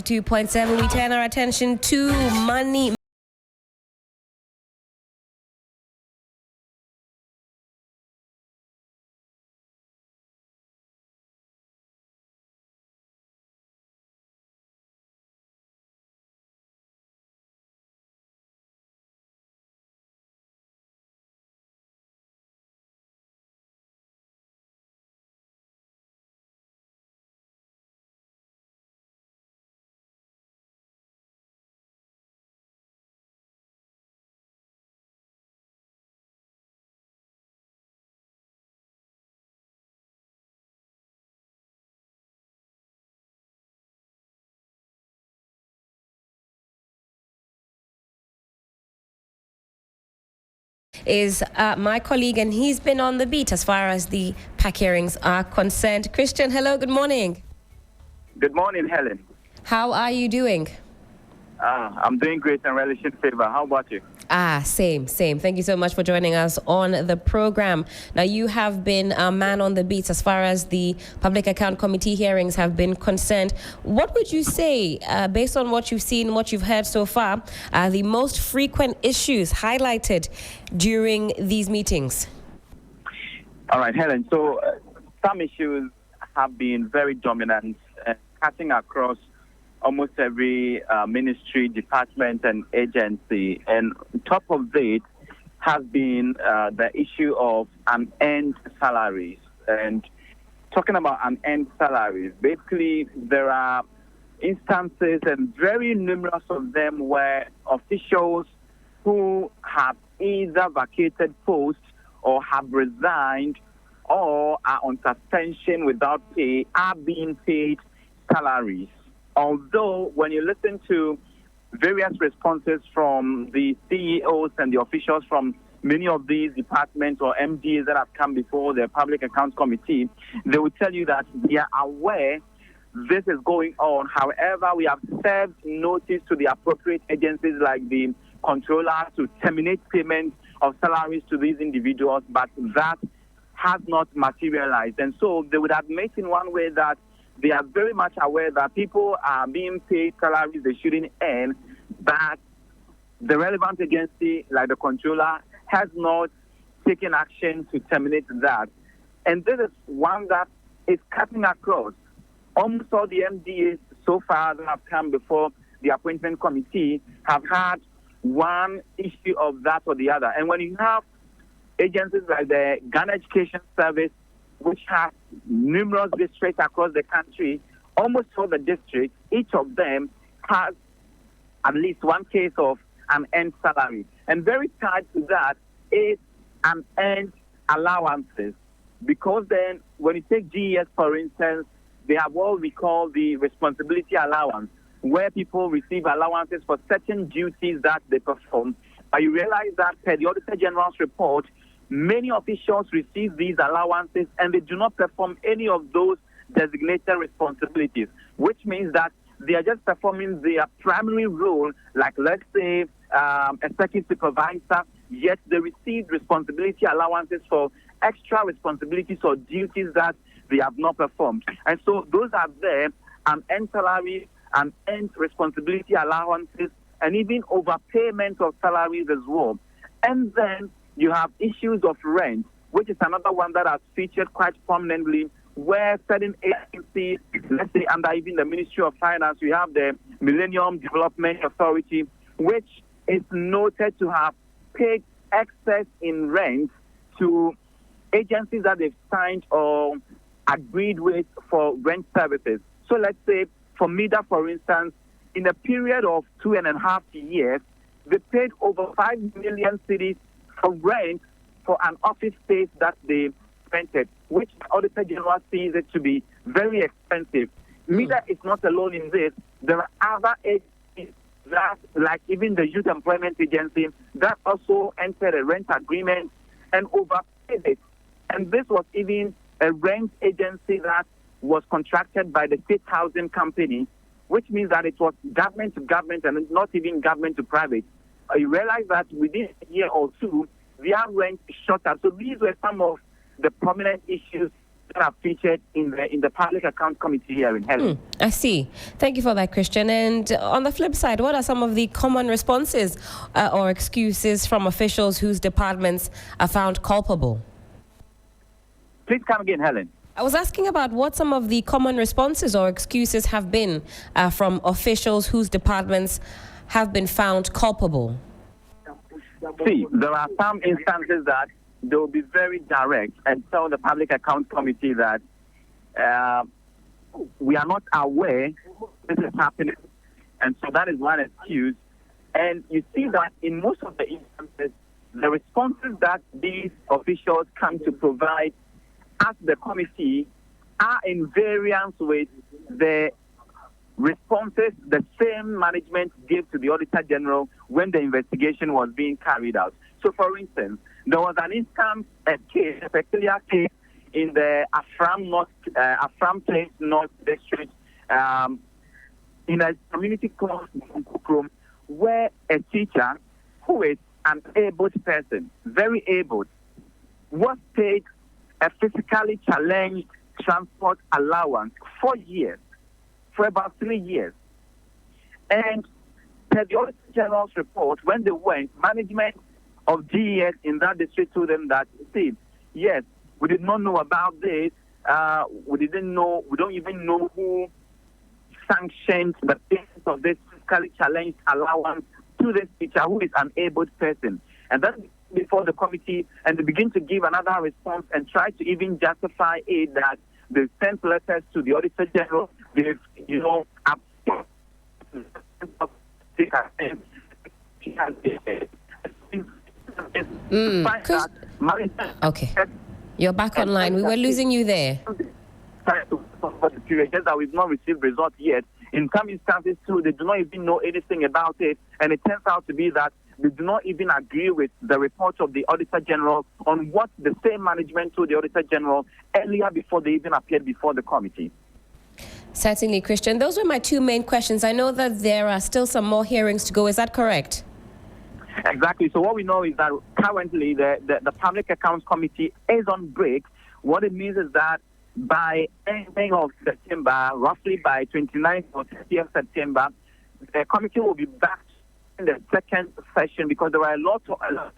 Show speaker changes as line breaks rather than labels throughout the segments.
92.7, we turn our attention to money. Is my colleague, and he's been on the beat as far as the PAC hearings are concerned. Christian, hello, good morning.
Good morning, Helen.
How are you doing?
I'm doing great and relish in favor. How about you?
Same. Thank you so much for joining us on the program. Now, you have been a man on the beats as far as the Public Account Committee hearings have been concerned. What would you say, based on what you've seen, what you've heard so far, are the most frequent issues highlighted during these meetings?
All right, Helen. So some issues have been very dominant, cutting across almost every ministry, department, and agency. And on top of it has been the issue of unearned salaries. And talking about unearned salaries, basically there are instances, and very numerous of them, where officials who have either vacated posts or have resigned or are on suspension without pay are being paid salaries. Although when you listen to various responses from the CEOs and the officials from many of these departments or MDs that have come before the Public Accounts Committee, they will tell you that they are aware this is going on. However, we have served notice to the appropriate agencies like the controller to terminate payment of salaries to these individuals, but that has not materialized. And so they would admit in one way that they are very much aware that people are being paid salaries they shouldn't earn, but the relevant agency, like the controller, has not taken action to terminate that. And this is one that is cutting across. Almost all the MDAs so far that have come before the appointment committee have had one issue of that or the other. And when you have agencies like the Ghana Education Service, which has numerous districts across the country, almost all the districts, each of them has at least one case of unearned salary. And very tied to that is unearned allowances. Because then, when you take GES, for instance, they have what we call the responsibility allowance, where people receive allowances for certain duties that they perform. But you realize that per the Auditor General's report, many officials receive these allowances and they do not perform any of those designated responsibilities, which means that they are just performing their primary role, like let's say a circuit supervisor, yet they receive responsibility allowances for extra responsibilities or duties that they have not performed. And so those are there, unearned salaries, unearned responsibility allowances, and even overpayment of salaries as well. And then you have issues of rent, which is another one that has featured quite prominently, where certain agencies, let's say under even the Ministry of Finance, we have the Millennium Development Authority, which is noted to have paid excess in rent to agencies that they've signed or agreed with for rent services. So let's say for MEDA, for instance, in a period of 2.5 years, they paid over 5 million cedis for rent for an office space that they rented, which the Auditor General sees it to be very expensive. MEDA is not alone in this. There are other agencies that, like even the Youth Employment Agency, that also entered a rent agreement and overpaid it. And this was even a rent agency that was contracted by the State Housing Company, which means that it was government to government and not even government to private. You realize that within a year or two, their rent shot up. So these were some of the prominent issues that are featured in the Public Account Committee hearing. Helen.
I see. Thank you for that, Christian. And on the flip side, what are some of the common responses or excuses from officials whose departments are found culpable?
Please come again, Helen.
I was asking about what some of the common responses or excuses have been from officials whose departments have been found culpable.
See, there are some instances that they will be very direct and tell the Public Account Committee that we are not aware this is happening. And so that is one excuse. And you see that in most of the instances, the responses that these officials come to provide as the committee are in variance with the responses the same management gave to the Auditor General when the investigation was being carried out. So, for instance, there was an instance, a peculiar case in the Afram Place North District, in a community called Kukrum, where a teacher who is an able person, very able, was paid a physically challenged transport allowance for years, for about 3 years. And per the Auditor General's report, when they went, management of GES in that district told them that, see, yes, we did not know about this. We don't even know who sanctioned the payment of this physically challenged allowance to this teacher who is an able person. And that's before the committee, and they begin to give another response and try to even justify it that they sent letters to the Auditor General. They've,
Okay. You're back online. We were losing you there.
Just that we've not received results yet. In some instances, too, they do not even know anything about it, and it turns out to be that they do not even agree with the report of the Auditor General on what the same management told the Auditor General earlier before they even appeared before the committee.
Certainly, Christian. Those were my two main questions. I know that there are still some more hearings to go. Is that correct?
Exactly. So what we know is that currently the Public Accounts Committee is on break. What it means is that by ending of September, roughly by 29th or 30th September, the committee will be back in the second session because there are a lot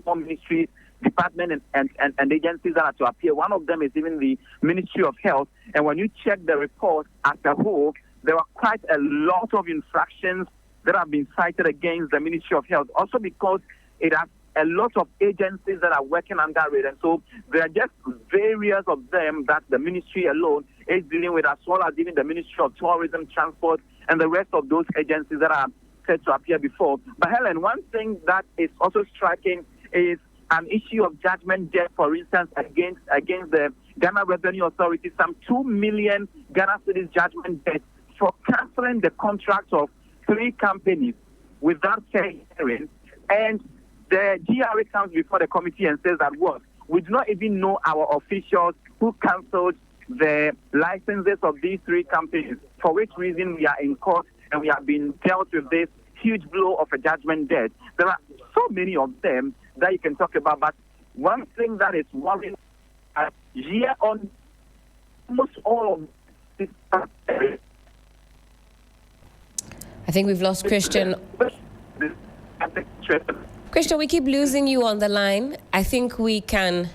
more ministries, departments, and agencies that are to appear. One of them is even the Ministry of Health. And when you check the report as a whole, there are quite a lot of infractions that have been cited against the Ministry of Health, also because it has a lot of agencies that are working under it. And so there are just various of them that the ministry alone is dealing with, as well as even the Ministry of Tourism, Transport, and the rest of those agencies that are set to appear before. But Helen, one thing that is also striking is an issue of judgment debt, for instance, against the Ghana Revenue Authority, some 2 million Ghana cedis judgment debt for cancelling the contracts of 3 companies without fair hearing. And the GRA comes before the committee and says that what? We do not even know our officials who cancelled the licenses of these 3 companies, for which reason we are in court and we have been dealt with this huge blow of a judgment debt. There are so many of them that you can talk about, but one thing that is worrying year on almost all of this.
I think we've lost Christian. Christian, we keep losing you on the line. I think we can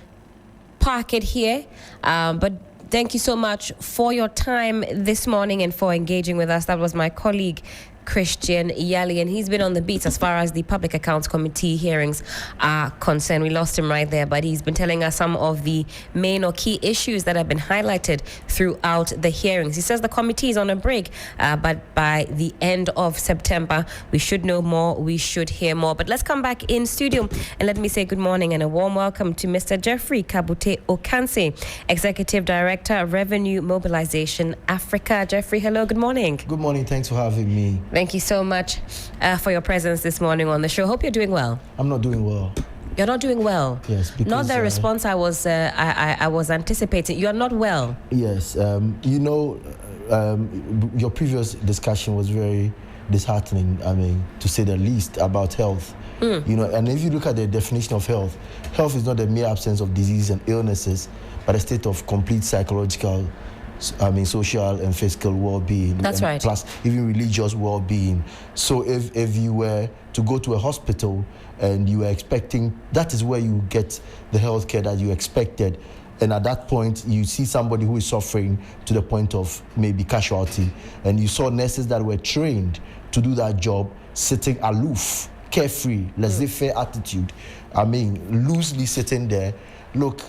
park it here, but thank you so much for your time this morning and for engaging with us. That was my colleague, Christian Yali, and he's been on the beat as far as the Public Accounts Committee hearings are concerned. We lost him right there, but he's been telling us some of the main or key issues that have been highlighted throughout the hearings. He says the committee is on a break, but by the end of September, we should know more, we should hear more. But let's come back in studio and let me say good morning and a warm welcome to Mr. Jeffrey Kabute Okanse, Executive Director of Revenue Mobilization Africa. Jeffrey, hello, good morning.
Good morning, thanks for having me.
Thank you so much for your presence this morning on the show. Hope you're doing well.
I'm not doing well.
You're not doing well?
Yes. Because,
not the response I was anticipating. You're not well?
Yes. Your previous discussion was very disheartening, to say the least, about health. And if you look at the definition of health, health is not the mere absence of disease and illnesses, but a state of complete psychological, social and physical well-being.
That's right.
Plus even religious well-being. So if you were to go to a hospital and you were expecting, that is where you get the health care that you expected. And at that point, you see somebody who is suffering to the point of maybe casualty. And you saw nurses that were trained to do that job, sitting aloof, carefree, laissez-faire attitude. Loosely sitting there. Look,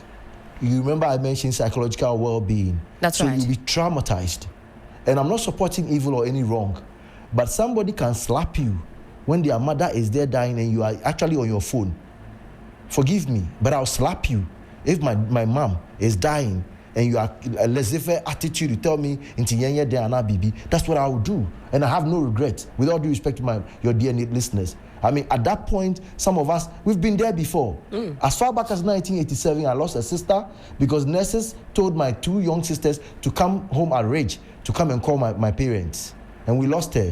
you remember I mentioned psychological well-being.
That's right.
So you'll be traumatized. And I'm not supporting evil or any wrong, but somebody can slap you when their mother is there dying and you are actually on your phone. Forgive me, but I'll slap you. If my mom is dying and you are a laissez-faire attitude, you tell me, that's what I will do. And I have no regret, with all due respect to your dear listeners. At that point, some of us, we've been there before. As far back as 1987, I lost a sister because nurses told my 2 young sisters to come home at Rage, to come and call my parents. And we lost her.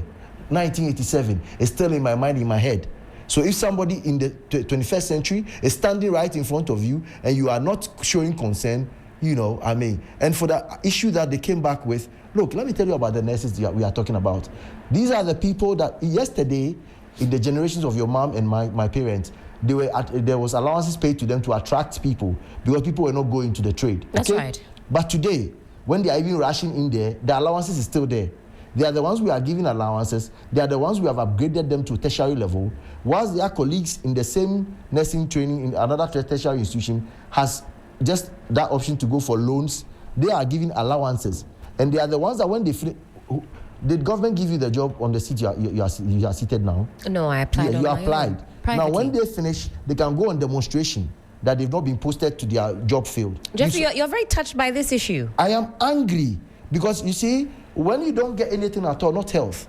1987. It's still in my mind, in my head. So if somebody in the 21st century is standing right in front of you and you are not showing concern, and for the issue that they came back with, look, let me tell you about the nurses we are talking about. These are the people that yesterday, in the generations of your mom and my parents, there was allowances paid to them to attract people because people were not going to the trade.
That's right.
But today, when they are even rushing in there, the allowances is still there. They are the ones we are giving allowances. They are the ones we have upgraded them to tertiary level. Whilst their colleagues in the same nursing training in another tertiary institution has just that option to go for loans, they are giving allowances. And they are the ones that when they finish, did government give you the job on the seat you are seated now?
No, I applied.
You applied. Now, when they finish, they can go on demonstration that they've not been posted to their job field.
Jeffrey, you're very touched by this issue.
I am angry because, you see, when you don't get anything at all, not health.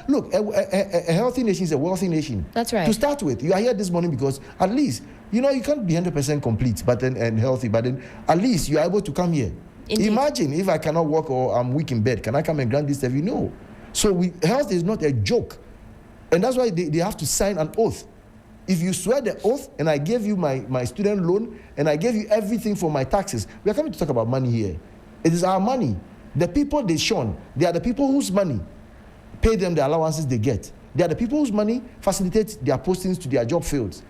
Look, a healthy nation is a wealthy nation.
That's right.
To start with, you are here this morning because at least, you can't be 100% complete and healthy, but then at least you are able to come here. Indeed. Imagine if I cannot walk or I'm weak in bed. Can I come and grant this interview? No. So health is not a joke. And that's why they have to sign an oath. If you swear the oath and I gave you my student loan and I gave you everything for my taxes, we are coming to talk about money here. It is our money. The people they shun, they are the people whose money pay them the allowances they get. They are the people whose money facilitates their postings to their job fields.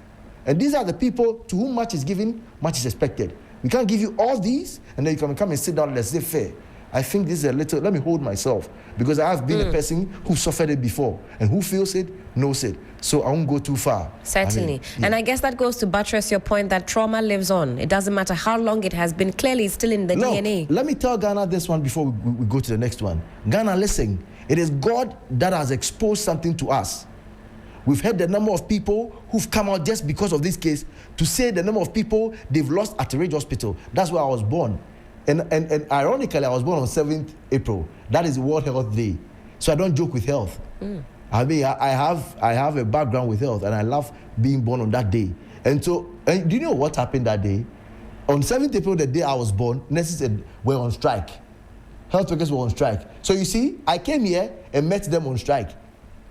And these are the people to whom much is given, much is expected. We can't give you all these, and then you can come and sit down, let's say fair. I think this is a little, let me hold myself, because I have been a person who suffered it before, and who feels it, knows it. So I won't go too far.
Certainly. And I guess that goes to buttress your point that trauma lives on. It doesn't matter how long it has been. Clearly, it's still in the DNA.
Let me tell Ghana this one before we go to the next one. Ghana, listen. It is God that has exposed something to us. We've heard the number of people who've come out just because of this case to say the number of people they've lost at Ridge Hospital. That's where I was born. And ironically, I was born on 7th April. That is World Health Day. So I don't joke with health. I have a background with health, and I love being born on that day. And do you know what happened that day? On 7th April, the day I was born, nurses were on strike. Health workers were on strike. So you see, I came here and met them on strike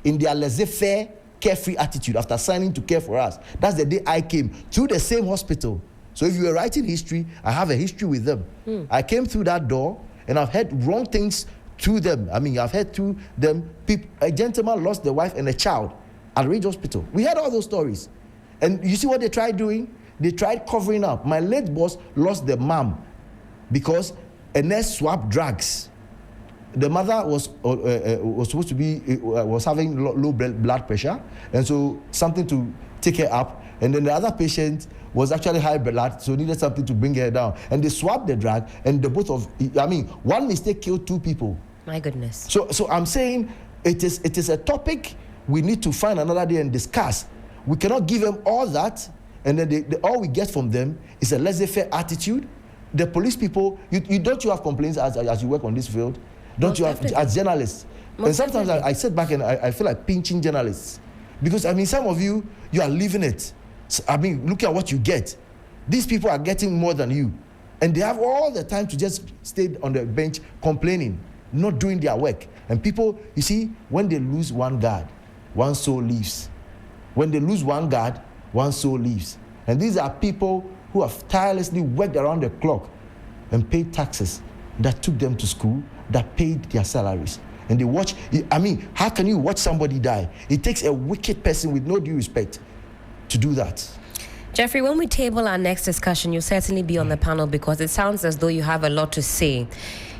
in their laissez-faire, carefree attitude after signing to care for us. That's the day I came through the same hospital. So if you were writing history, I have a history with them. I came through that door, and I've heard wrong things through them. I've heard through them, a gentleman lost their wife and a child at Ridge Hospital. We heard all those stories. And you see what they tried doing? They tried covering up. My late boss lost the mom because a nurse swapped drugs. The mother was supposed to be, was having low blood pressure, and so something to take her up. And then the other patient was actually high blood, so needed something to bring her down. And they swapped the drug, and the both of, one mistake killed 2 people.
My goodness.
So I'm saying it is a topic we need to find another day and discuss. We cannot give them all that, and then all we get from them is a laissez-faire attitude. The police people, you don't have complaints as you work on this field? Don't you have, as journalists? And sometimes I sit back and I feel like pinching journalists. Because, some of you are living it. Look at what you get. These people are getting more than you. And they have all the time to just stay on the bench complaining, not doing their work. And people, you see, when they lose one guard, one soul leaves. When they lose one guard, one soul leaves. And these are people who have tirelessly worked around the clock and paid taxes that took them to school, that paid their salaries. And they watch, I mean, how can you watch somebody die? It takes a wicked person with no due respect to do that.
Jeffrey, when we table our next discussion, you'll certainly be on the panel because it sounds as though you have a lot to say.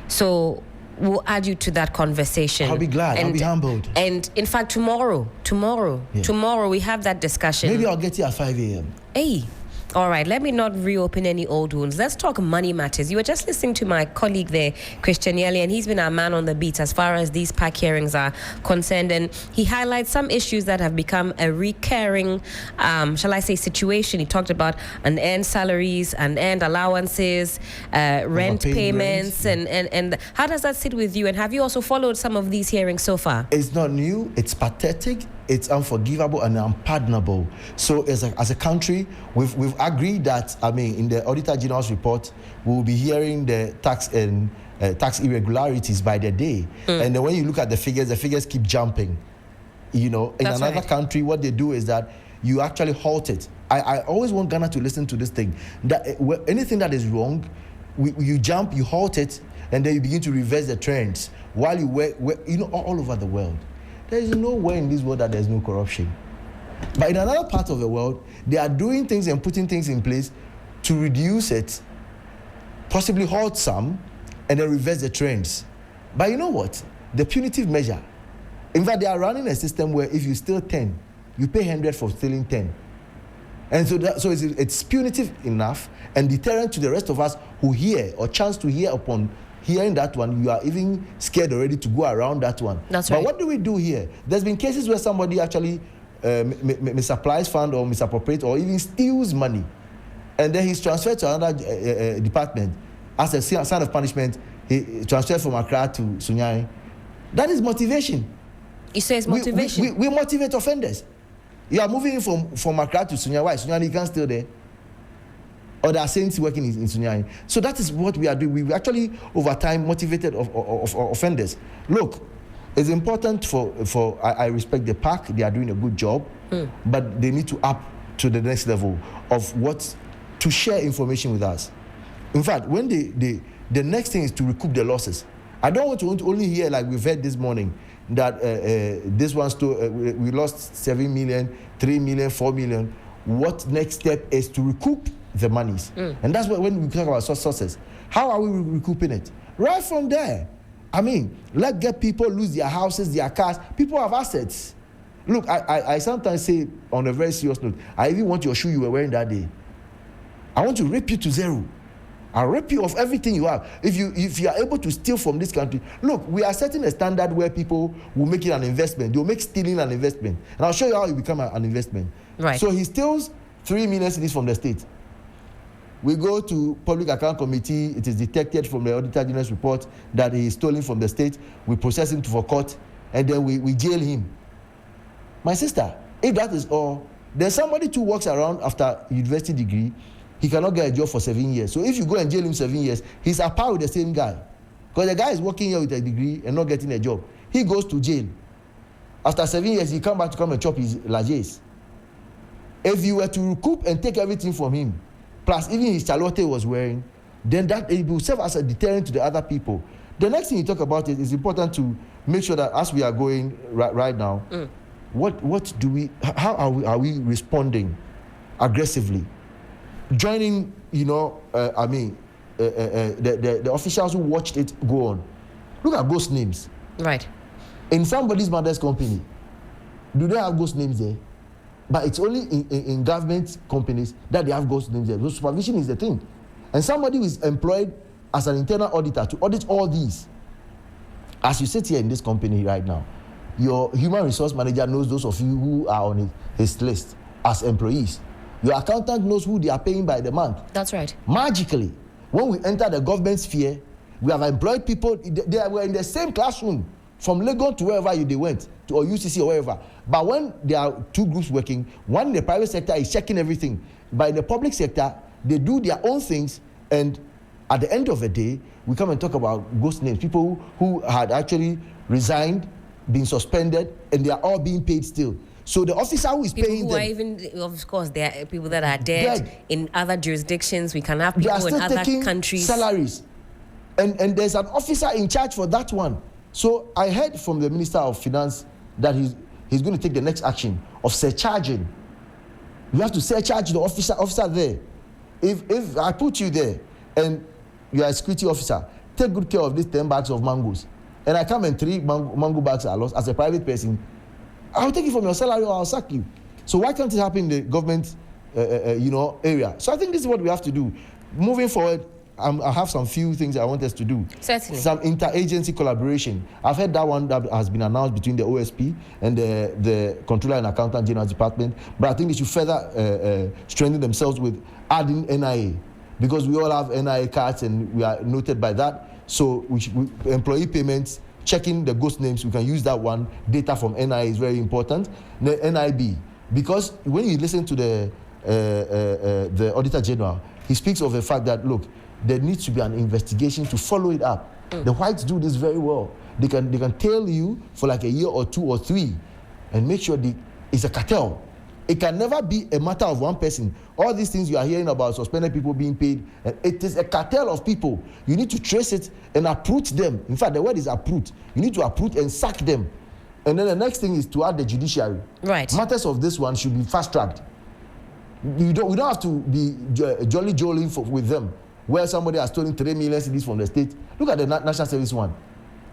So we'll add you to that conversation.
I'll be glad. I'll be humbled.
And in fact, tomorrow, we have that discussion.
Maybe I'll get here at 5 a.m.
Hey. All right, let me not reopen any old wounds. Let's talk money matters. You were just listening to my colleague there, Christian Yeli, and he's been our man on the beat as far as these PAC hearings are concerned. And he highlights some issues that have become a recurring, shall I say, situation. He talked about unearned salaries, unearned allowances, rent payments, and how does that sit with you? And have you also followed some of these hearings so far?
It's not new. It's pathetic. It's unforgivable and unpardonable. So as a country, we've agreed that, I mean, in the Auditor General's report, we will be hearing the tax and tax irregularities by the day. And then when you look at the figures keep jumping. You know, in
That's
another
right.
country, what they do is that you actually halt it. I always want Ghana to listen to this thing. That anything that is wrong, you jump, you halt it, and then you begin to reverse the trends while you work, you know, all over the world. There is nowhere in this world that there's no corruption. But in another part of the world, they are doing things and putting things in place to reduce it, possibly halt some, and then reverse the trends. But you know what? The punitive measure. In fact, they are running a system where if you steal 10, you pay 100 for stealing 10. And so it's punitive enough and deterrent to the rest of us who hear or chance to hear upon hearing that one. You are even scared already to go around that one.
That's right.
But what do we do here? There's been cases where somebody actually misapplies fund or misappropriates or even steals money. And then he's transferred to another department. As a sign of punishment, he transferred from Accra to Sunyani. That is motivation.
You say it's motivation?
We motivate offenders. You are moving from Accra to Sunyani. Why? Sunyani, you can't steal there. Or there are saints working in Sunyani. So that is what we are doing. We actually, over time, motivated of offenders. Look, it's important I respect the PAC. They are doing a good job. But they need to up to the next level of to share information with us. In fact, when the next thing is to recoup the losses. I don't want to only hear, like we've heard this morning, that this one we lost 7 million, 3 million, 4 million. What next step is to recoup the monies? And that's when we talk about sources. How are we recouping it? Right from there. I mean, let's get people lose their houses, their cars. People have assets. Look, I sometimes say on a very serious note, I even want your shoe you were wearing that day. I want to rip you to zero. I'll rip you of everything you have. If you are able to steal from this country, look, we are setting a standard where people will make it an investment. They will make stealing an investment. And I'll show you how it become an investment.
Right.
So he steals 3 million cedis from the state. We go to Public Account Committee. It is detected from the Auditor General's report that he is stolen from the state. We process him for court, and then we jail him. My sister, if that is all, then somebody too walks around after university degree, he cannot get a job for 7 years. So if you go and jail him 7 years, he's apart with the same guy. Because the guy is working here with a degree and not getting a job. He goes to jail. After 7 years, he come back to come and chop his largesse. If you were to recoup and take everything from him, plus even his chalote was wearing, then that it will serve as a deterrent to the other people. The next thing you talk about is important to make sure that as we are going right now, what do we, how are we responding aggressively? Joining, the officials who watched it go on. Look at ghost names.
Right.
In somebody's mother's company, do they have ghost names there? But it's only in government companies that they have ghost names there. So supervision is the thing. And somebody who is employed as an internal auditor to audit all these. As you sit here in this company right now, your human resource manager knows those of you who are on his list as employees. Your accountant knows who they are paying by the month.
That's right.
Magically, when we enter the government sphere, we have employed people. They were in the same classroom from Lagos to wherever they went, or UCC or wherever. But when there are two groups working, one in the private sector is checking everything. But in the public sector, they do their own things. And at the end of the day, we come and talk about ghost names, people who had actually resigned been suspended, and they are all being paid still. So the officer who is paying them,
are even, of course, there are people that are dead in other jurisdictions. We can have people in other countries.
Salaries, and there's an officer in charge for that one. So I heard from the Minister of Finance that he's going to take the next action of surcharging. You have to surcharge the officer there. If I put you there and you are a security officer, take good care of these 10 bags of mangoes, and I come and 3 mango bags are lost as a private person, I'll take it from your salary or I'll sack you. So why can't it happen in the government, area? So I think this is what we have to do. Moving forward, I have some few things I want us to do.
Certainly. Some
interagency collaboration. I've heard that one that has been announced between the OSP and the Controller and Accountant General Department, but I think they should further strengthen themselves with adding NIA, because we all have NIA cards and we are noted by that. So employee payments, checking the ghost names, we can use that one. Data from NIA is very important. The NIB, because when you listen to the Auditor General, he speaks of the fact that, look, there needs to be an investigation to follow it up. The whites do this very well. They can tail you for like a year or 2 or 3 and make sure it's a cartel. It can never be a matter of one person. All these things you are hearing about suspended people being paid, it is a cartel of people. You need to trace it and uproot them. In fact, the word is uproot. You need to uproot and sack them. And then the next thing is to add the judiciary.
Right.
Matters of this one should be fast-tracked. We don't have to be jolly with them, where somebody has stolen 3 million cedis from the state. Look at the National Service one.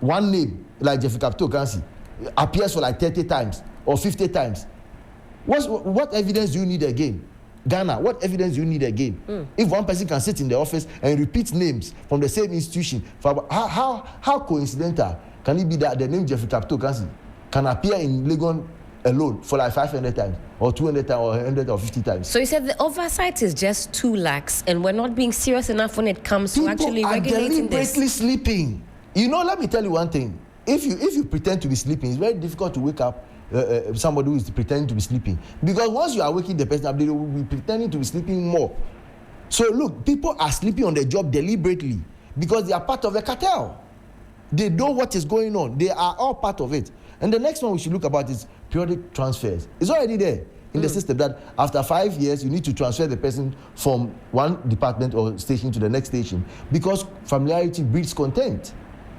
One name, like Jeffrey Capito Kansi, appears for like 30 times or 50 times. What evidence do you need again? Ghana, what evidence do you need again? If one person can sit in the office and repeat names from the same institution, how coincidental can it be that the name Jeffrey Capito Kansi can appear in Legon alone for like 500 times or 200 times or 150 times?
So you said the oversight is just too lax and we're not being serious enough when it comes to actually regulating this.
People are deliberately sleeping. Let me tell you one thing. If you pretend to be sleeping, it's very difficult to wake up somebody who is pretending to be sleeping. Because once you are waking the person up, they will be pretending to be sleeping more. So look, people are sleeping on the job deliberately because they are part of the cartel. They know what is going on. They are all part of it. And the next one we should look about is periodic transfers. It's already there in the system that after 5 years, you need to transfer the person from one department or station to the next station because familiarity breeds contempt.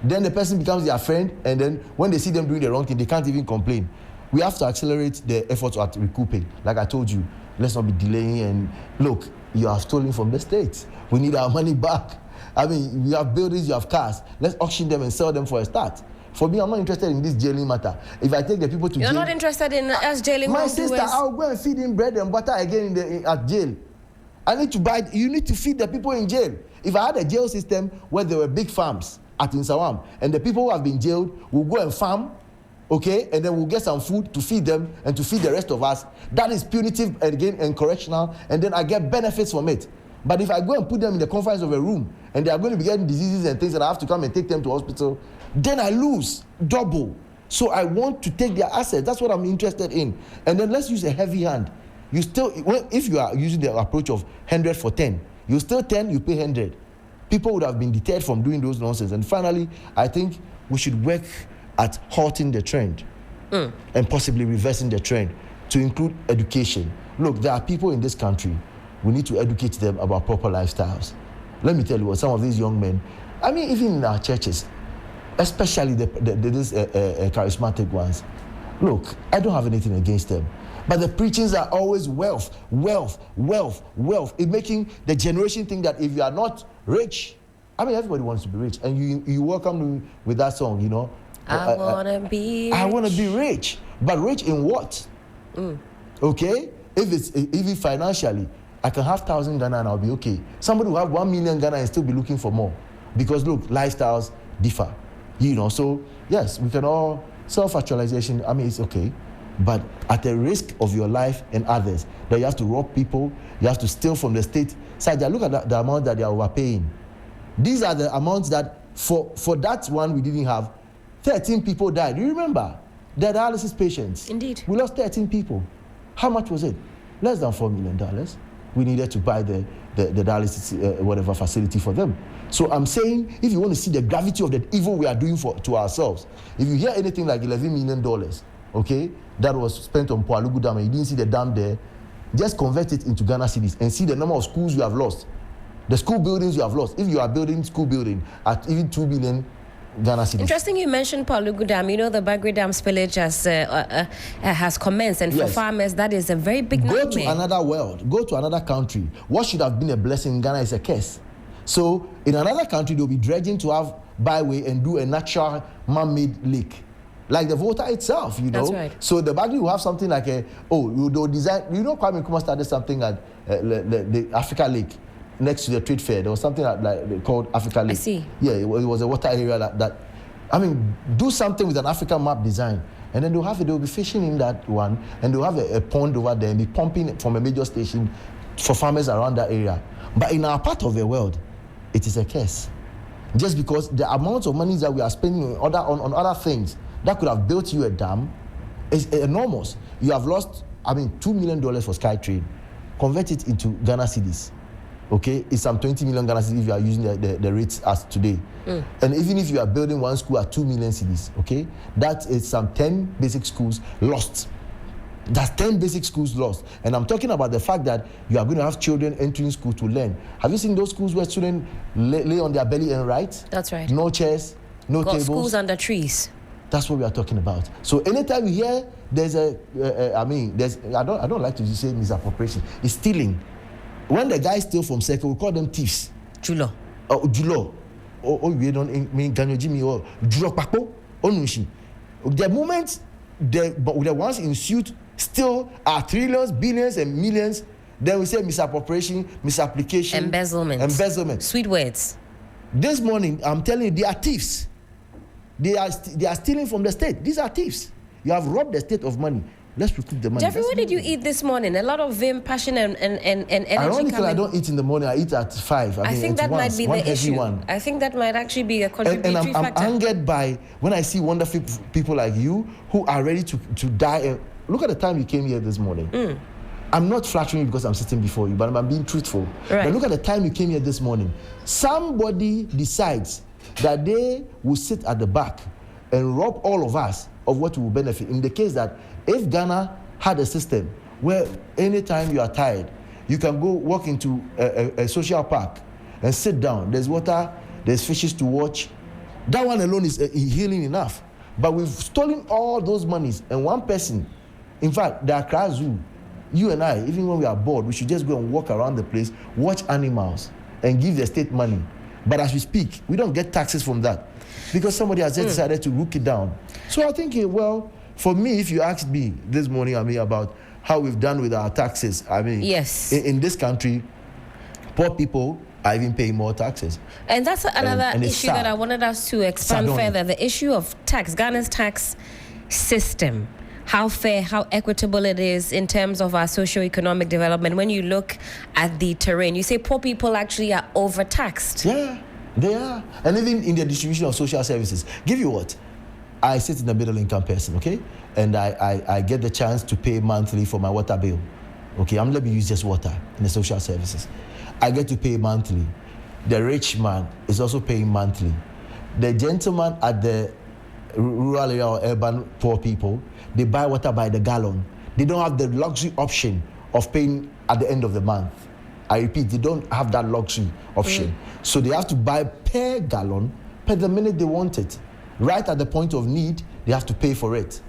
Then the person becomes their friend, and then when they see them doing the wrong thing, they can't even complain. We have to accelerate the efforts at recouping. Like I told you, let's not be delaying. And look, you have stolen from the state. We need our money back. I mean, you have buildings, you have cars. Let's auction them and sell them for a start. For me, I'm not interested in this jailing matter. If I take the people to jail...
You're not interested in us jailing
my sister, I'll go and feed him bread and butter again at jail. I need to buy... You need to feed the people in jail. If I had a jail system where there were big farms at Insawam, and the people who have been jailed will go and farm, okay, and then we'll get some food to feed them and to feed the rest of us, that is punitive again and correctional, and then I get benefits from it. But if I go and put them in the confines of a room and they are going to be getting diseases and things and I have to come and take them to hospital, then I lose double. So I want to take their assets. That's what I'm interested in. And then let's use a heavy hand. If you are using the approach of 100 for 10, you still 10, you pay 100. People would have been deterred from doing those nonsense. And finally, I think we should work at halting the trend and possibly reversing the trend to include education. Look, there are people in this country, we need to educate them about proper lifestyles. Let me tell you what, some of these young men, I mean, even in our churches, especially these charismatic ones, look, I don't have anything against them. But the preachings are always wealth. It's making the generation think that if you are not rich, I mean, everybody wants to be rich. And you welcome me with that song,
I want to be rich.
I want to be rich. But rich in what? Okay? If financially, I can have 1,000 Ghana and I'll be okay. Somebody will have 1 million Ghana and still be looking for more. Because look, lifestyles differ. So yes, we can all, self-actualization, I mean, it's okay. But at the risk of your life and others, that you have to rob people, you have to steal from the state. So look at the amount that they are overpaying. These are the amounts that, for that one we didn't have, 13 people died. Do you remember? The dialysis patients.
Indeed.
We lost 13 people. How much was it? Less than $4 million. we needed to buy the dialysis whatever facility for them. So I'm saying, if you want to see the gravity of the evil we are doing to ourselves, if you hear anything like $11 million, okay, that was spent on Poalugu Dam and you didn't see the dam there, just convert it into Ghana cedis and see the number of schools you have lost, the school buildings you have lost. If you are building school building at even 2 billion Ghana cedis. Interesting
you mentioned Poalugu Dam. You know, the Bagre Dam spillage has commenced, and for farmers, that is a very big nightmare.
Go to another world, go to another country. What should have been a blessing in Ghana is a curse. So in another country, they'll be dredging to have byway and do a natural man-made lake. Like the Volta itself, you know.
That's right.
So the Bagre will have something like they'll design. You know, Kwame Nkrumah started something at the Africa Lake next to the trade fair. There was something like called Africa Lake.
I see.
Yeah, it was a water area that I mean, do something with an African map design. And then they'll be fishing in that one, and they'll have a pond over there and be pumping from a major station for farmers around that area. But in our part of the world, it is a curse. Just because the amount of money that we are spending on other things that could have built you a dam is enormous. You have lost, $2 million for SkyTrain. Convert it into Ghana cedis. Okay, it's some 20 million Ghana cedis if you are using the rates as today. And even if you are building one school at 2 million cedis, okay, that is some 10 basic schools lost. That's 10 basic schools lost. And I'm talking about the fact that you are going to have children entering school to learn. Have you seen those schools where students lay on their belly and write?
That's right.
No chairs, no tables.
Schools under trees.
That's what we are talking about. So anytime you hear there's I don't like to say misappropriation. It's stealing. When the guys steal from Circle, we call them thieves.
Julo.
Julo. We don't mean Ganyo or Julo Papo Onushi. The moment the ones in suit still are trillions, billions, and millions, then we say misappropriation, misapplication, embezzlement. Sweet words. This morning, I'm telling you, they are thieves. They are stealing from the state. These are thieves. You have robbed the state of money. Let's recoup the money.
Jeffrey, what did you eat this morning? A lot of vim, passion, and energy.
Ironically, I don't eat in the morning. I eat at 5.
I think that might be the issue. I think that might actually be a contributory factor.
I'm angered by when I see wonderful people like you who are ready to die. And look at the time you came here this morning. I'm not flattering you because I'm sitting before you, but I'm being truthful. Right. But look at the time you came here this morning. Somebody decides that they will sit at the back and rob all of us of what we will benefit. In the case that if Ghana had a system where anytime you are tired, you can go walk into a social park and sit down. There's water, there's fishes to watch. That one alone is healing enough. But we've stolen all those monies, and one person, in fact, the Accra Zoo, you and I, even when we are bored, we should just go and walk around the place, watch animals, and give the state money. But as we speak, we don't get taxes from that because somebody has just decided to rook it down. So I think, for me, if you asked me this morning, about how we've done with our taxes,
yes,
in this country, poor people are even paying more taxes.
And that's another issue that I wanted us to expand further, the issue of tax, Ghana's tax system. How fair, how equitable it is in terms of our socio-economic development. When you look at the terrain, you say poor people actually are overtaxed.
Yeah, they are. And even in the distribution of social services. Give you what? I sit in the middle income person, okay? And I get the chance to pay monthly for my water bill. Okay, let me use just water in the social services. I get to pay monthly. The rich man is also paying monthly. The gentleman at the rural area or urban poor people, they buy water by the gallon. They don't have the luxury option of paying at the end of the month. I repeat, they don't have that luxury option. So they have to buy per gallon per the minute they want it. Right at the point of need, they have to pay for it.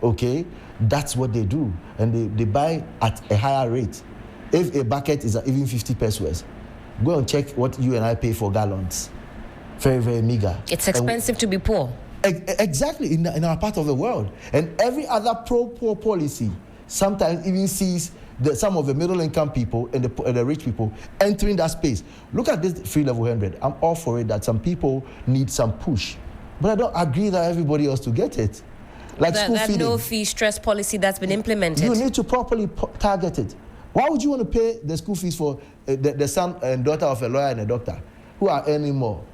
Okay? That's what they do. And they buy at a higher rate. If a bucket is even 50 pesos, go and check what you and I pay for gallons. Very, very meager.
It's expensive to be poor.
Exactly, in our part of the world. And every other pro-poor policy sometimes even sees some of the middle-income people and the rich people entering that space. Look at this free level 100. I'm all for it that some people need some push. But I don't agree that everybody else to get it. Like school feeding. That
no-fee stress policy that's been implemented.
You need to properly target it. Why would you want to pay the school fees for the son and daughter of a lawyer and a doctor who are earning more?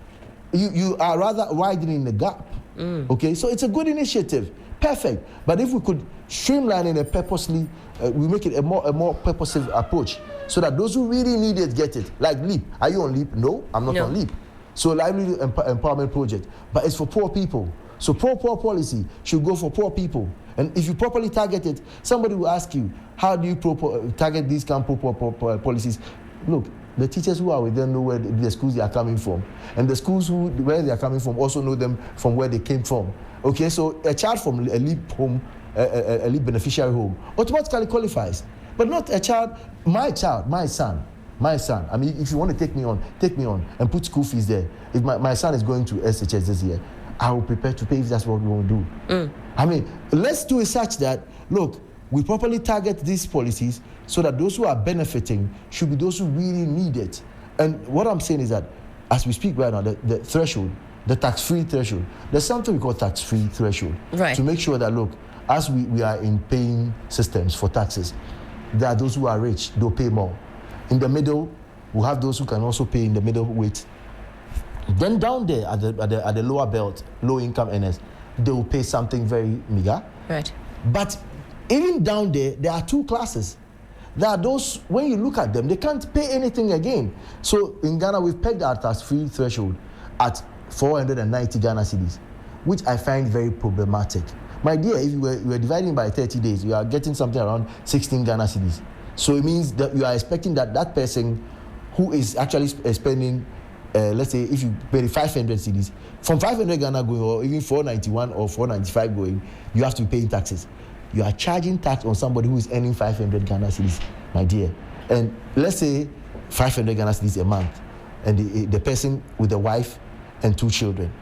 You are rather widening the gap. Okay, so it's a good initiative. perfect. But if we could streamline in a purposely, we make it a more purposive approach, so that those who really need it get it. Like LEAP. Are you on LEAP? No, I'm not on LEAP. So livelihood empowerment project, but it's for poor people. So poor policy should go for poor people. And if you properly target it, somebody will ask you, how do you target these kind of poor policies? Look, the teachers who are with them know where the schools they are coming from. And the schools where they are coming from also know them from where they came from. Okay, so a child from a LEAP home, a LEAP beneficiary home, automatically qualifies. But not a child, my son. I mean, if you want to take me on and put school fees there. If my son is going to SHS this year, I will prepare to pay if that's what we want to do. I mean, let's do it such that, look, we properly target these policies so that those who are benefiting should be those who really need it. And what I'm saying is that, as we speak right now, the threshold, the tax-free threshold, there's something we call tax-free threshold.
Right.
To make sure that, look, as we are in paying systems for taxes, there are those who are rich, they'll pay more. In the middle, we'll have those who can also pay in the middle weight. Then down there at the lower belt, low income earners, they will pay something very meager.
Right.
But even down there are two classes. There are those, when you look at them, they can't pay anything again. So in Ghana, we've pegged our tax-free threshold at 490 Ghana cedis, which I find very problematic. My dear, if you were dividing by 30 days, you are getting something around 16 Ghana cedis. So it means that you are expecting that person who is actually spending, let's say, if you pay 500 cedis, from 500 Ghana going, or even 491 or 495 going, you have to be paying taxes. You are charging tax on somebody who is earning 500 Ghana cedis, my dear. And let's say 500 Ghana cedis a month, and the person with a wife and 2 children.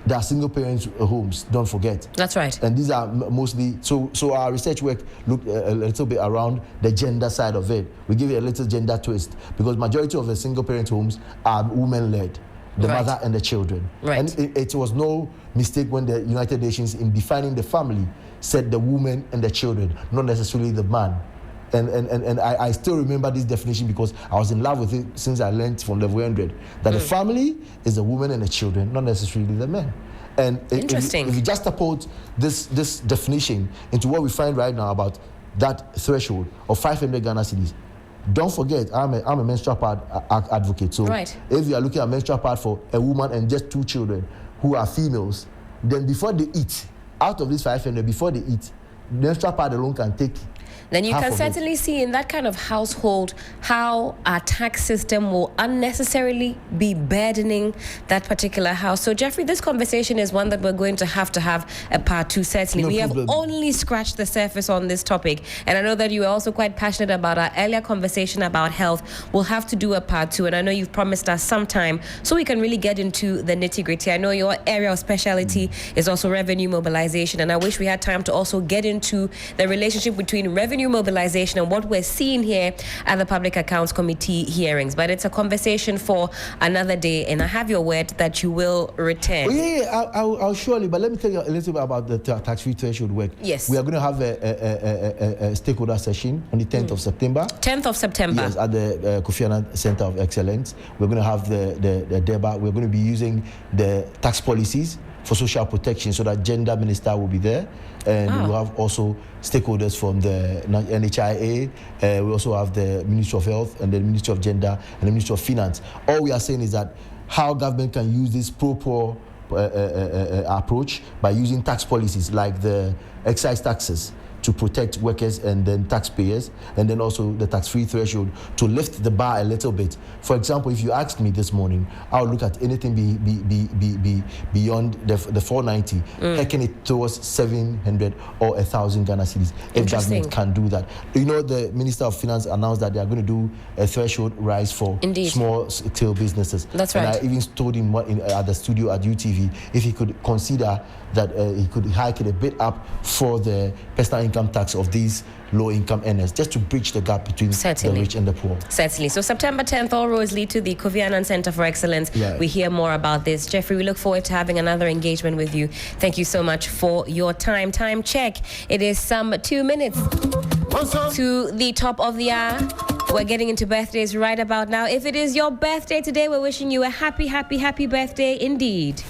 There are single parents homes, don't forget.
That's right.
And these are mostly, so our research work looked a little bit around the gender side of it. We give it a little gender twist, because majority of the single parent homes are women-led, the mother and the children.
Right.
And it was no mistake when the United Nations, in defining the family, said the woman and the children, not necessarily the man. And I still remember this definition because I was in love with it since I learned from level 100 that the family is the woman and the children, not necessarily the men. And
interesting.
If you juxtapose this definition into what we find right now about that threshold of 500 Ghana cedis, don't forget, I'm a menstrual pad advocate. So if you are looking at menstrual pad for a woman and just 2 children who are females, then before they eat, out of this 500, before they eat, menstrual pad alone can take.
Then you can certainly see in that kind of household how our tax system will unnecessarily be burdening that particular house. So, Jeffrey, this conversation is one that we're going to have a part 2, certainly. We have only scratched the surface on this topic. And I know that you are also quite passionate about our earlier conversation about health. We'll have to do a part 2. And I know you've promised us some time so we can really get into the nitty-gritty. I know your area of specialty is also revenue mobilization. And I wish we had time to also get into the relationship between revenue mobilization and what we're seeing here at the Public Accounts Committee hearings. But it's a conversation for another day, and I have your word that you will return.
Oh, yeah, I'll surely, but let me tell you a little bit about the tax-free threshold work.
Yes.
We are going to have a stakeholder session on the 10th of September.
10th of September.
Yes, at the Kofi Annan Center of Excellence. We're going to have the DEBA. We're going to be using the tax policies for social protection, so that gender minister will be there, and we'll have also stakeholders from the NHIA. We also have the Ministry of Health and the Ministry of Gender and the Ministry of Finance. All we are saying is that how government can use this pro-poor approach by using tax policies like the excise taxes to protect workers and then taxpayers, and then also the tax-free threshold to lift the bar a little bit. For example, if you asked me this morning, I'll look at anything beyond the 490, taking it towards 700 or 1,000 Ghana cedis, if government can do that. You know, the Minister of Finance announced that they are going to do a threshold rise for small-scale businesses.
That's right.
And I even told him at the studio at UTV if he could consider that he could hike it a bit up for the personal income tax of these low-income earners, just to bridge the gap between the rich and the poor.
Certainly. So September 10th, all roads lead to the Kofi Annan Center for Excellence. Yeah. We hear more about this. Jeffrey, we look forward to having another engagement with you. Thank you so much for your time. Time check. It is some 2 minutes to the top of the hour. We're getting into birthdays right about now. If it is your birthday today, we're wishing you a happy, happy, happy birthday indeed.